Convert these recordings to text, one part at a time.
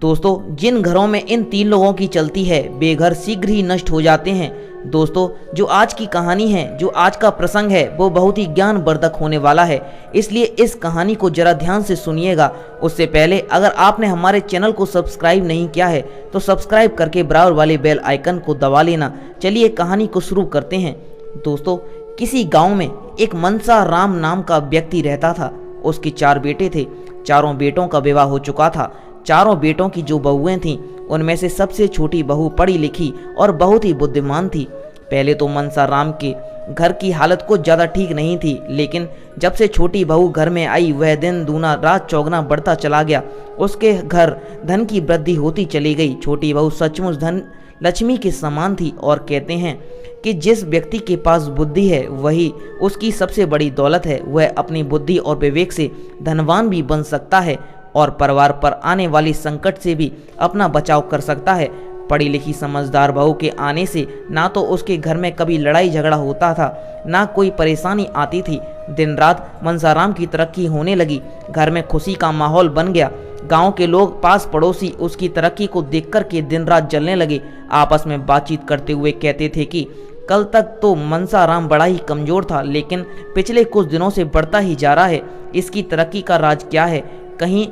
दोस्तों, जिन घरों में इन 3 लोगों की चलती है वे घर शीघ्र ही नष्ट हो जाते हैं। दोस्तों, जो आज की कहानी है, जो आज का प्रसंग है, वो बहुत ही ज्ञानवर्धक होने वाला है, इसलिए इस कहानी को जरा ध्यान से सुनिएगा। उससे पहले अगर आपने हमारे चैनल को सब्सक्राइब नहीं किया है तो सब्सक्राइब करके बराबर वाले बेल आइकन को दबा लेना। चलिए कहानी को शुरू करते हैं। दोस्तों, किसी गाँव में एक मनसा राम नाम का व्यक्ति रहता था। उसके 4 बेटे थे। चारों बेटों का विवाह हो चुका था। चारों बेटों की जो बहुएं थीं, उनमें से सबसे छोटी बहू पढ़ी लिखी और बहुत ही बुद्धिमान थी। पहले तो मनसा राम के घर की हालत कुछ ज़्यादा ठीक नहीं थी, लेकिन जब से छोटी बहू घर में आई वह दिन दूना रात चौगुना बढ़ता चला गया। उसके घर धन की वृद्धि होती चली गई। छोटी बहू सचमुच धन लक्ष्मी के समान थी और कहते हैं कि जिस व्यक्ति के पास बुद्धि है वही उसकी सबसे बड़ी दौलत है। वह अपनी बुद्धि और विवेक से धनवान भी बन सकता है और परिवार पर आने वाली संकट से भी अपना बचाव कर सकता है। पढ़ी लिखी समझदार बहू के आने से ना तो उसके घर में कभी लड़ाई झगड़ा होता था, ना कोई परेशानी आती थी। दिन रात मनसाराम की तरक्की होने लगी। घर में खुशी का माहौल बन गया। गांव के लोग, पास पड़ोसी उसकी तरक्की को देखकर के दिन रात जलने लगे। आपस में बातचीत करते हुए कहते थे कि कल तक तो मनसाराम बड़ा ही कमजोर था, लेकिन पिछले कुछ दिनों से बढ़ता ही जा रहा है। इसकी तरक्की का राज क्या है? कहीं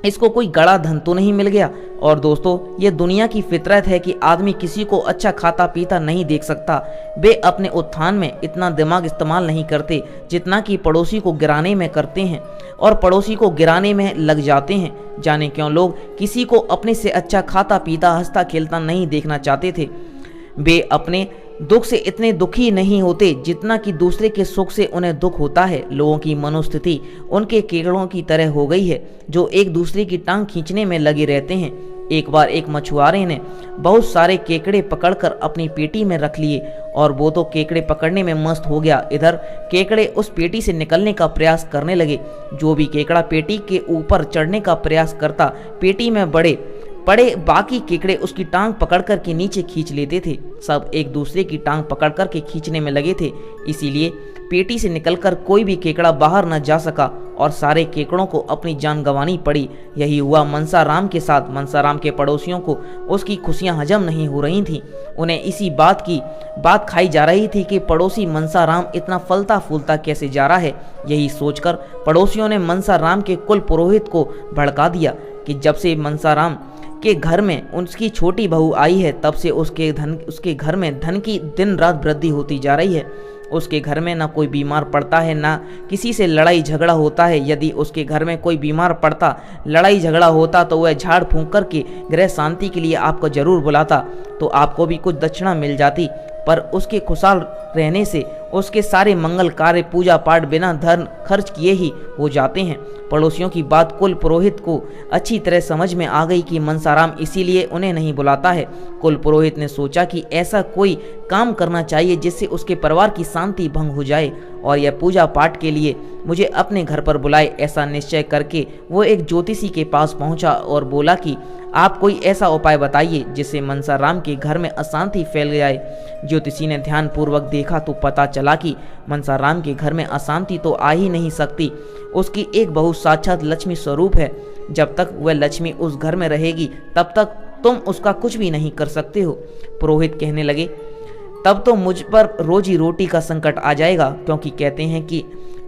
इसको कोई गड़ा धन तो नहीं मिल गया? और दोस्तों, ये दुनिया की फितरत है कि आदमी किसी को अच्छा खाता पीता नहीं देख सकता। वे अपने उत्थान में इतना दिमाग इस्तेमाल नहीं करते जितना कि पड़ोसी को गिराने में करते हैं, और पड़ोसी को गिराने में लग जाते हैं। जाने क्यों लोग किसी को अपने से अच्छा खाता पीता हंसता खेलता नहीं देखना चाहते थे। वे अपने दुख से इतने दुखी नहीं होते जितना कि दूसरे के सुख से उन्हें दुख होता है। लोगों की मनोस्थिति उनके केकड़ों की तरह हो गई है जो एक दूसरे की टांग खींचने में लगे रहते हैं। एक बार एक मछुआरे ने बहुत सारे केकड़े पकड़कर अपनी पेटी में रख लिए और वो तो केकड़े पकड़ने में मस्त हो गया। इधर केकड़े उस पेटी से निकलने का प्रयास करने लगे। जो भी केकड़ा पेटी के ऊपर चढ़ने का प्रयास करता, पेटी में पड़े बाकी केकड़े उसकी टांग पकड़कर के नीचे खींच लेते थे। सब एक दूसरे की टांग पकड़कर के खींचने में लगे थे, इसीलिए पेटी से निकलकर कोई भी केकड़ा बाहर न जा सका और सारे केकड़ों को अपनी जान गंवानी पड़ी। यही हुआ मनसाराम के साथ। मनसाराम के पड़ोसियों को उसकी खुशियां हजम नहीं हो रही थीं। उन्हें इसी बात की बात खाई जा रही थी कि पड़ोसी मनसाराम इतना फलता फूलता कैसे जा रहा है। यही सोचकर पड़ोसियों ने मनसाराम के कुल पुरोहित को भड़का दिया कि जब से मनसाराम के घर में उसकी छोटी बहू आई है तब से उसके घर में धन की दिन रात वृद्धि होती जा रही है। उसके घर में ना कोई बीमार पड़ता है, ना किसी से लड़ाई झगड़ा होता है। यदि उसके घर में कोई बीमार पड़ता, लड़ाई झगड़ा होता तो वह झाड़ फूंक करके गृह शांति के लिए आपको जरूर बुलाता, तो आपको भी कुछ दक्षिणा मिल जाती। पर उसके खुशहाल रहने से उसके सारे मंगल कार्य पूजा पाठ बिना धन खर्च किए ही हो जाते हैं। पड़ोसियों की बात कुल पुरोहित को अच्छी तरह समझ में आ गई कि मनसाराम इसीलिए उन्हें नहीं बुलाता है। कुल पुरोहित ने सोचा कि ऐसा कोई काम करना चाहिए जिससे उसके परिवार की शांति भंग हो जाए और यह पूजा पाठ के लिए मुझे अपने घर पर बुलाए। ऐसा निश्चय करके वो एक ज्योतिषी के पास पहुंचा और बोला कि आप कोई ऐसा उपाय बताइए जिससे मनसाराम के घर में अशांति फैल जाए। ज्योतिषी ने ध्यानपूर्वक देखा तो पता चला कि मनसाराम के घर में अशांति तो आ ही नहीं सकती। उसकी एक बहू साक्षात लक्ष्मी स्वरूप है। जब तक वह लक्ष्मी उस घर में रहेगी तब तक तुम उसका कुछ भी नहीं कर सकते हो। पुरोहित कहने लगे, तब तो मुझ पर रोजी रोटी का संकट आ जाएगा, क्योंकि कहते हैं कि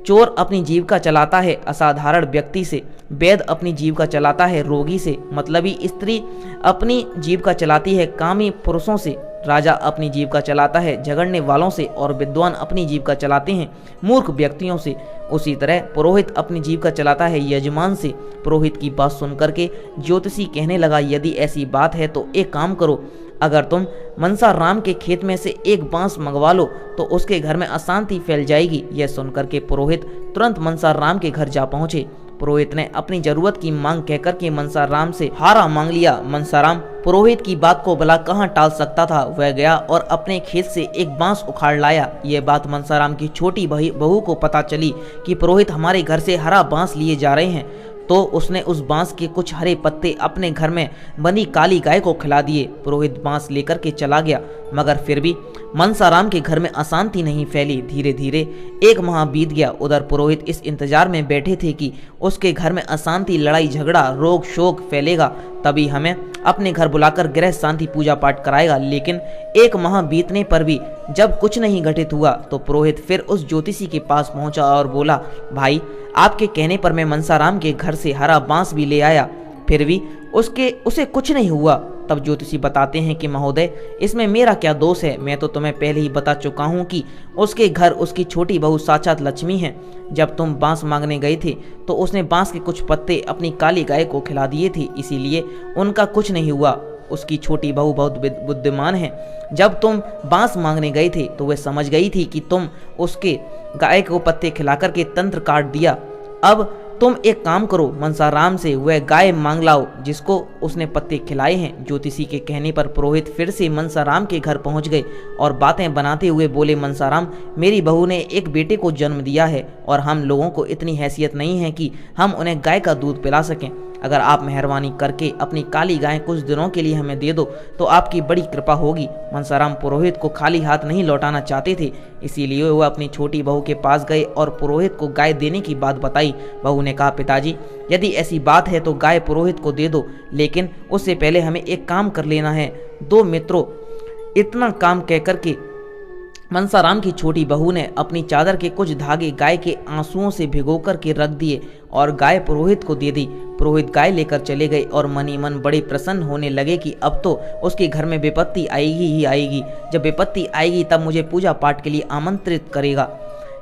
चोर अपनी जीविका चलाता है असाधारण व्यक्ति से, वैद्य अपनी जीविका चलाता है रोगी से, मतलबी स्त्री अपनी जीविका चलाती है कामी पुरुषों से, राजा अपनी जीविका चलाता है झगड़ने वालों से और विद्वान अपनी जीविका चलाते हैं मूर्ख व्यक्तियों से। उसी तरह पुरोहित अपनी जीविका चलाता है यजमान से। पुरोहित की बात सुनकर के ज्योतिषी कहने लगा, यदि ऐसी बात है तो एक काम करो, अगर तुम मनसाराम के खेत में से एक बांस मंगवा लो तो उसके घर में अशांति फैल जाएगी। यह सुनकर के पुरोहित तुरंत मनसाराम के घर जा पहुंचे। पुरोहित ने अपनी जरूरत की मांग कहकर के मनसाराम से हारा मांग लिया। मनसाराम पुरोहित की बात को भला कहाँ टाल सकता था। वह गया और अपने खेत से एक बांस उखाड़ लाया। यह बात मनसाराम की छोटी बहू को पता चली कि पुरोहित हमारे घर से हरा बांस लिए जा रहे हैं, तो उसने उस बांस के कुछ हरे पत्ते अपने घर में बंधी काली गाय को खिला दिए। पुरोहित बांस लेकर के चला गया, मगर फिर भी मनसाराम के घर में अशांति नहीं फैली। धीरे धीरे एक माह बीत गया। उधर पुरोहित इस इंतजार में बैठे थे कि उसके घर में अशांति, लड़ाई झगड़ा, रोग शोक फैलेगा, तभी हमें अपने घर बुलाकर गृह शांति पूजा पाठ कराएगा। लेकिन एक माह बीतने पर भी जब कुछ नहीं घटित हुआ तो पुरोहित फिर उस ज्योतिषी के पास पहुंचा और बोला, भाई आपके कहने पर मैं मनसाराम के घर से हरा बांस भी ले आया, फिर भी उसे कुछ नहीं हुआ। तब ज्योतिषी बताते हैं कि महोदय, इसमें मेरा क्या दोष है? मैं तो तुम्हें पहले ही बता चुका हूँ कि उसके घर उसकी छोटी बहू साक्षात लक्ष्मी है। जब तुम बांस मांगने गए थे तो उसने बांस के कुछ पत्ते अपनी काली गाय को खिला दिए थे, इसीलिए उनका कुछ नहीं हुआ। उसकी छोटी बहू बहुत बुद्धिमान है। जब तुम बांस मांगने गए थे तो वह समझ गई थी कि तुम उसके गाय को पत्ते खिलाकर के तंत्र काट दिया। अब तुम एक काम करो, मनसाराम से वह गाय मांग लाओ जिसको उसने पत्ते खिलाए हैं। ज्योतिषी के कहने पर पुरोहित फिर से मनसाराम के घर पहुंच गए और बातें बनाते हुए बोले, मनसाराम, मेरी बहू ने एक बेटे को जन्म दिया है और हम लोगों को इतनी हैसियत नहीं है कि हम उन्हें गाय का दूध पिला सकें। अगर आप मेहरबानी करके अपनी काली गाय कुछ दिनों के लिए हमें दे दो तो आपकी बड़ी कृपा होगी। मनसाराम पुरोहित को खाली हाथ नहीं लौटाना चाहते थे, इसीलिए वह अपनी छोटी बहू के पास गए और पुरोहित को गाय देने की बात बताई। बहू ने कहा, पिताजी, यदि ऐसी बात है तो गाय पुरोहित को दे दो, लेकिन उससे पहले हमें एक काम कर लेना है। दो मित्रों, इतना काम कहकर के मनसाराम की छोटी बहू ने अपनी चादर के कुछ धागे गाय के आंसुओं से भिगो कर के रख दिए और गाय पुरोहित को दे दी। पुरोहित गाय लेकर चले गए और मन ही मन बड़े प्रसन्न होने लगे कि अब तो उसके घर में विपत्ति आएगी ही आएगी। जब विपत्ति आएगी तब मुझे पूजा पाठ के लिए आमंत्रित करेगा।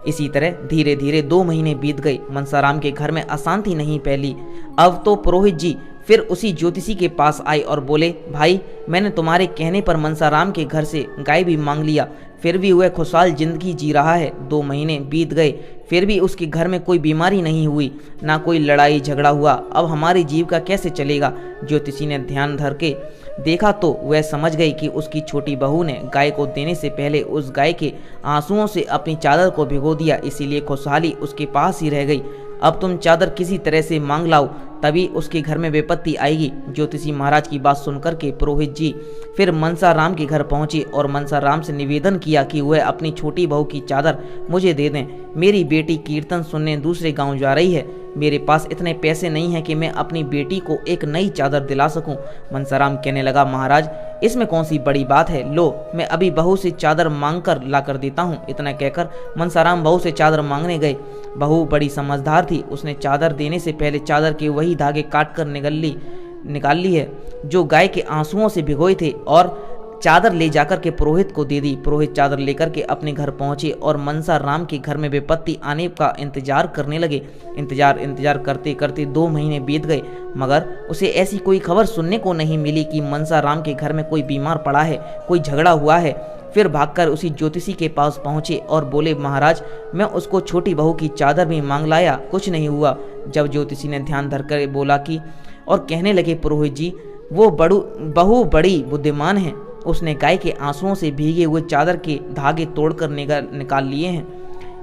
इसी तरह धीरे धीरे 2 महीने बीत गए। मनसाराम के घर में अशांति नहीं फैली। अब तो पुरोहित जी फिर उसी ज्योतिषी के पास आए और बोले, भाई, मैंने तुम्हारे कहने पर मनसाराम के घर से गाय भी मांग लिया, फिर भी वह खुशहाल जिंदगी जी रहा है। 2 महीने बीत गए, फिर भी उसके घर में कोई बीमारी नहीं हुई, ना कोई लड़ाई झगड़ा हुआ। अब हमारी जीविका कैसे चलेगा? ज्योतिषी ने ध्यान धर के देखा तो वह समझ गई कि उसकी छोटी बहू ने गाय को देने से पहले उस गाय के आंसुओं से अपनी चादर को भिगो दिया, इसीलिए खुशहाली उसके पास ही रह गई। अब तुम चादर किसी तरह से मांग लाओ, तभी उसके घर में विपत्ति आएगी। ज्योतिषी महाराज की बात सुनकर के पुरोहित जी फिर मनसाराम के घर पहुंचे और मनसाराम से निवेदन किया कि वह अपनी छोटी बहू की चादर मुझे दे दें। मेरी बेटी कीर्तन सुनने दूसरे गांव जा रही है, मेरे पास इतने पैसे नहीं हैं कि मैं अपनी बेटी को एक नई चादर दिला सकूं। मनसाराम कहने लगा, महाराज, इसमें कौन सी बड़ी बात है, लो मैं अभी बहू से चादर मांग कर ला कर देता हूँ। इतना कहकर मनसाराम बहू से चादर मांगने गए। बहू बड़ी समझदार थी, उसने चादर देने से पहले चादर के वही धागे काट कर निकाल ली है जो गाय के आंसुओं से भिगोए थे और चादर ले जाकर के पुरोहित को दे दी। पुरोहित चादर लेकर के अपने घर पहुंचे और मनसाराम के घर में विपत्ति आने का इंतजार करने लगे। इंतजार करते करते 2 महीने बीत गए, मगर उसे ऐसी कोई खबर सुनने को नहीं मिली कि मनसाराम के घर में कोई बीमार पड़ा है, कोई झगड़ा हुआ है। फिर भागकर उसी ज्योतिषी के पास पहुंचे और बोले, महाराज, मैं उसको छोटी बहू की चादर भी मांग लाया, कुछ नहीं हुआ। जब ज्योतिषी ने ध्यान धरकर बोला कि और कहने लगे, पुरोहित जी, वो बहू बड़ी बुद्धिमान है, उसने गाय के आंसुओं से भीगे हुए चादर के धागे तोड़कर निकाल लिए हैं,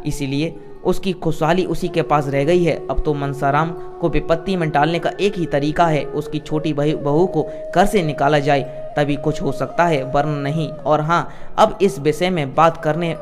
इसीलिए उसकी खुशहाली उसी के पास रह गई है। अब तो मनसाराम को विपत्ति में डालने का एक ही तरीका है, उसकी छोटी बहू को घर से निकाला जाए, तभी कुछ हो सकता है, वरना नहीं। और हाँ, अब इस विषय में बात करने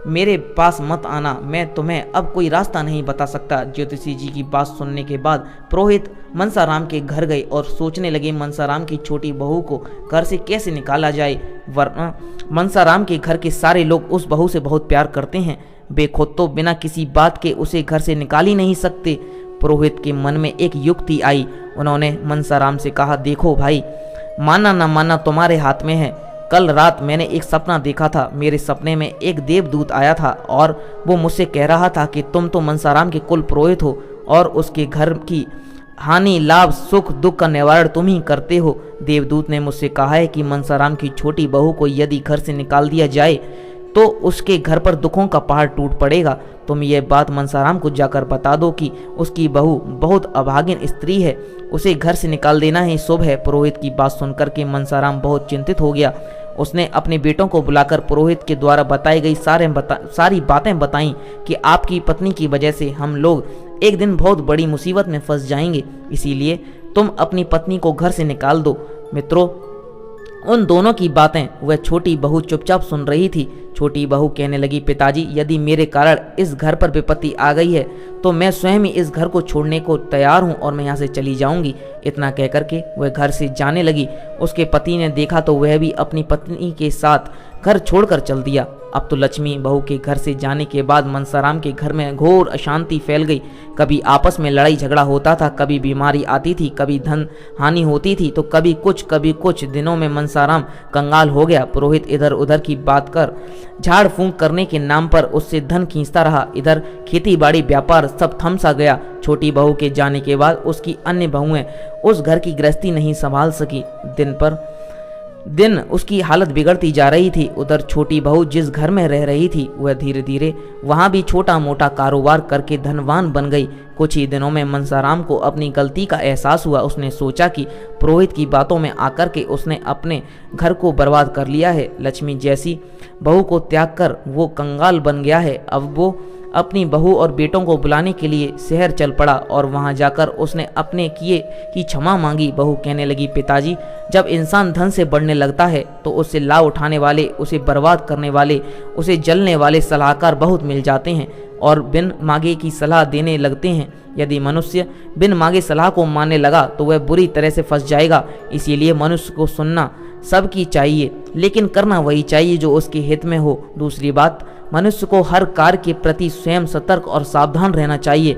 मेरे पास मत आना, मैं तुम्हें अब कोई रास्ता नहीं बता सकता। ज्योतिषी जी की बात सुनने के बाद पुरोहित मनसाराम के घर गए और सोचने लगे मनसाराम की छोटी बहू को घर से कैसे निकाला जाए, वरना मनसाराम के घर के सारे लोग उस बहू से बहुत प्यार करते हैं, वे खुद तो बिना किसी बात के उसे घर से निकाल ही नहीं सकते। पुरोहित के मन में एक युक्ति आई। उन्होंने मनसाराम से कहा, देखो भाई, मानना न मानना तुम्हारे हाथ में है। कल रात मैंने एक सपना देखा था। मेरे सपने में एक देवदूत आया था और वो मुझसे कह रहा था कि तुम तो मनसाराम के कुल पुरोहित हो और उसके घर की हानि, लाभ, सुख, दुख का निवारण तुम ही करते हो। देवदूत ने मुझसे कहा है कि मनसाराम की छोटी बहू को यदि घर से निकाल दिया जाए तो उसके घर पर दुखों का पहाड़ टूट पड़ेगा। तुम ये बात मनसाराम को जाकर बता दो कि उसकी बहू बहुत अभागिन स्त्री है, उसे घर से निकाल देना ही शुभ है। पुरोहित की बात सुनकर के मनसाराम बहुत चिंतित हो गया। उसने अपने बेटों को बुलाकर पुरोहित के द्वारा बताई गई सारी बातें बताईं कि आपकी पत्नी की वजह से हम लोग एक दिन बहुत बड़ी मुसीबत में फंस जाएंगे, इसीलिए तुम अपनी पत्नी को घर से निकाल दो। मित्रों, उन दोनों की बातें वह छोटी बहू चुपचाप सुन रही थी। छोटी बहू कहने लगी, पिताजी यदि मेरे कारण इस घर पर विपत्ति आ गई है तो मैं स्वयं ही इस घर को छोड़ने को तैयार हूँ और मैं यहाँ से चली जाऊंगी। इतना कहकर के वह घर से जाने लगी। उसके पति ने देखा तो वह भी अपनी पत्नी के साथ घर छोड़कर चल दिया। अब तो लक्ष्मी बहू के घर से जाने के बाद मनसाराम के घर में घोर अशांति फैल गई। कभी आपस में लड़ाई झगड़ा होता था, कभी बीमारी आती थी, कभी धन हानि होती थी, तो कभी कुछ दिनों में मनसाराम कंगाल हो गया। पुरोहित इधर उधर की बात कर झाड़ फूंक करने के नाम पर उससे धन खींचता रहा। इधर खेती बाड़ी व्यापार सब थम सा गया। छोटी बहू के जाने के बाद उसकी अन्य बहुएं उस घर की गृहस्थी नहीं संभाल सकी। दिन पर दिन उसकी हालत बिगड़ती जा रही थी। उधर छोटी बहू जिस घर में रह रही थी वह धीरे धीरे वहां भी छोटा मोटा कारोबार करके धनवान बन गई। कुछ ही दिनों में मनसाराम को अपनी गलती का एहसास हुआ। उसने सोचा कि पुरोहित की बातों में आकर के उसने अपने घर को बर्बाद कर लिया है। लक्ष्मी जैसी बहू को त्याग कर वो कंगाल बन गया है। अब वो अपनी बहू और बेटों को बुलाने के लिए शहर चल पड़ा और वहां जाकर उसने अपने किए की क्षमा मांगी। बहू कहने लगी, पिताजी जब इंसान धन से बढ़ने लगता है तो उससे लाभ उठाने वाले, उसे बर्बाद करने वाले, उसे जलने वाले सलाहकार बहुत मिल जाते हैं और बिन मांगे की सलाह देने लगते हैं। यदि मनुष्य बिन मांगे सलाह को मानने लगा तो वह बुरी तरह से फंस जाएगा। इसीलिए मनुष्य को सुनना सबकी चाहिए, लेकिन करना वही चाहिए जो उसके हित में हो। दूसरी बात, मनुष्य को हर कार्य के प्रति स्वयं सतर्क और सावधान रहना चाहिए।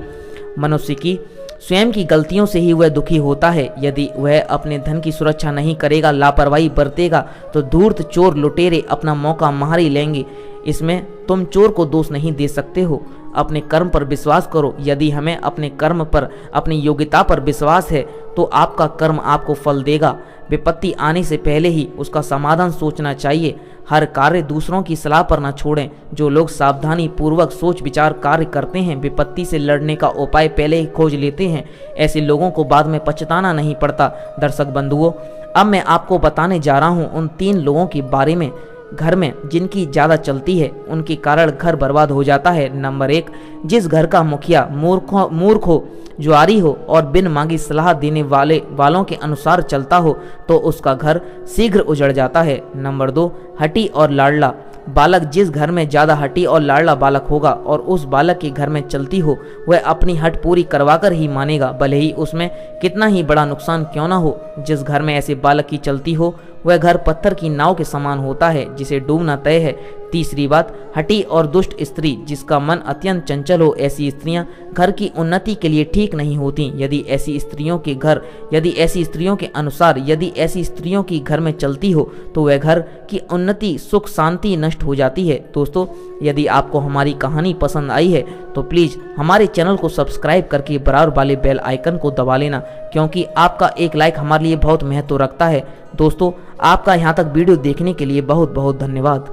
मनुष्य की स्वयं की गलतियों से ही वह दुखी होता है। यदि वह अपने धन की सुरक्षा नहीं करेगा, लापरवाही बरतेगा, तो धूर्त चोर लुटेरे अपना मौका मार ही लेंगे। इसमें तुम चोर को दोष नहीं दे सकते हो। अपने कर्म पर विश्वास करो। यदि हमें अपने कर्म पर, अपनी योग्यता पर विश्वास है तो आपका कर्म आपको फल देगा। विपत्ति आने से पहले ही उसका समाधान सोचना चाहिए। हर कार्य दूसरों की सलाह पर न छोड़ें। जो लोग सावधानी पूर्वक सोच विचार कार्य करते हैं, विपत्ति से लड़ने का उपाय पहले ही खोज लेते हैं। ऐसे लोगों को बाद में पछताना नहीं पड़ता। दर्शक बंधुओं, अब मैं आपको बताने जा रहा हूँ उन 3 लोगों के बारे में घर में जिनकी ज़्यादा चलती है, उनके कारण घर बर्बाद हो जाता है। नंबर 1, जिस घर का मुखिया मूर्ख हो, जुआरी हो और बिन मांगी सलाह देने वालों के अनुसार चलता हो तो उसका घर शीघ्र उजड़ जाता है। नंबर 2, हठी और लाडला बालक। जिस घर में ज़्यादा हठी और लाडला बालक होगा और उस बालक के घर में चलती हो, वह अपनी हट पूरी करवाकर ही मानेगा, भले ही उसमें कितना ही बड़ा नुकसान क्यों ना हो। जिस घर में ऐसे बालक की चलती हो वह घर पत्थर की नाव के समान होता है जिसे डूबना तय है। तीसरी बात, हठी और दुष्ट स्त्री। जिसका मन अत्यंत चंचल हो, ऐसी स्त्रियां घर की उन्नति के लिए ठीक नहीं होती। यदि ऐसी स्त्रियों के अनुसार यदि ऐसी स्त्रियों की घर में चलती हो तो वह घर की उन्नति, सुख, शांति नष्ट हो जाती है। दोस्तों, यदि आपको हमारी कहानी पसंद आई है तो प्लीज़ हमारे चैनल को सब्सक्राइब करके बराबर वाले बेल आइकन को दबा लेना, क्योंकि आपका एक लाइक हमारे लिए बहुत महत्व रखता है। दोस्तों, आपका यहाँ तक वीडियो देखने के लिए बहुत बहुत धन्यवाद।